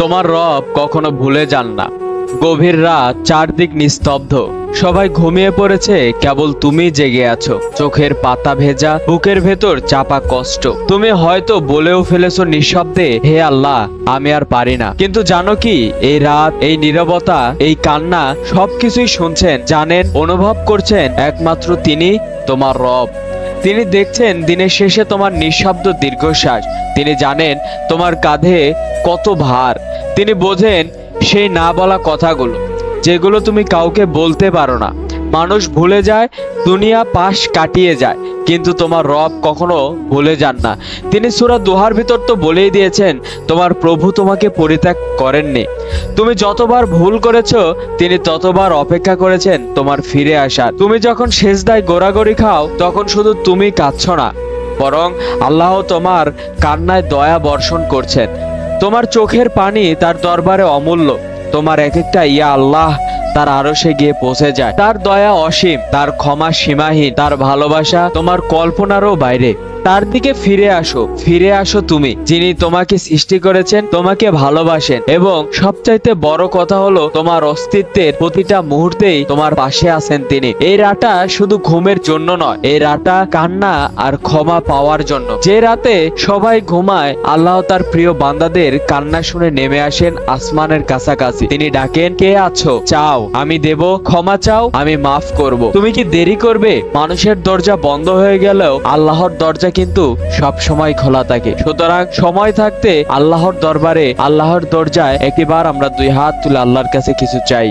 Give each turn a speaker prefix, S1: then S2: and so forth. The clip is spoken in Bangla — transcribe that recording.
S1: তোমার রব কখনো ভুলে যান না। গভীর রাত, চারদিক নিস্তব্ধ, সবাই ঘুমিয়ে পড়েছে, কেবল তুমি জেগে আছো। চোখের পাতা ভেজা, বুকের ভেতর চাপা কষ্ট। তুমি হয়তো বলেও ফেলেছো নিঃশব্দে, হে আল্লাহ, আমি আর পারি না। কিন্তু জানো কি, এই রাত, এই নীরবতা, এই কান্না সবকিছুই শুনছেন, জানেন, অনুভব করছেন একমাত্র তিনি, তোমার রব। তিনি দেখছেন দিনের শেষে তোমার নিঃশব্দ দীর্ঘশ্বাস। তিনি জানেন তোমার কাঁধে কত ভার। তিনি বোঝেন সেই না বলা কথাগুলো, যেগুলো তুমি কাউকে বলতে পারো না। মানুষ ভুলে যায়, দুনিয়া পাশ কাটিয়ে যায়, কিন্তু তোমার রব কখনো ভুলে যান না। তিনি সূরা দোহার ভিতর তো বলেই দিয়েছেন, তোমার প্রভু তোমাকে পরিত্যাগ করেননি। তুমি যতবার ভুল করেছো, তিনি ততবার অপেক্ষা করেছেন তোমার ফিরে আসার। তুমি যখন সেজদায় গোড়াগড়ি খাও, তখন শুধু তুমি কাঁদছো না, বরং আল্লাহ তোমার কান্নায় দয়া বর্ষণ করছেন। তোমার চোখের পানি তার দরবারে অমূল্য। তোমার এক একটা ইয়া আল্লাহ তার আরশে গিয়ে পৌঁছে যায়। তার দয়া অসীম, তার ক্ষমা সীমাহীন, তার ভালোবাসা তোমার কল্পনারও বাইরে। তার দিকে ফিরে আসো তুমি, যিনি তোমাকে সৃষ্টি করেছেন, তোমাকে ভালোবাসেন, এবং সবচাইতে বড় কথা হলো তোমার অস্তিত্বের প্রতিটা মুহূর্তেই তোমার পাশে আছেন তিনি। এই রাতটা শুধু ঘুমের জন্য নয়, এই রাতটা কান্না আর ক্ষমা পাওয়ার জন্য। যে রাতে সবাই ঘুমায়, আল্লাহ তার প্রিয় বান্দাদের কান্না শুনে নেমে আসেন আসমানের কাছাকাছি। তিনি ডাকেন, কে আছো? চাও, আমি দেব। ক্ষমা চাও, আমি মাফ করব। তুমি কি দেরি করবে? মানুষের দরজা বন্ধ হয়ে গেলেও আল্লাহর দরজা কিন্তু সব সময় খোলা থাকে। সুতরাং সময় থাকতে আল্লাহর দরবারে, আল্লাহর দরজায় একবার আমরা দুই হাত তুলে আল্লাহর কাছে কিছু চাই।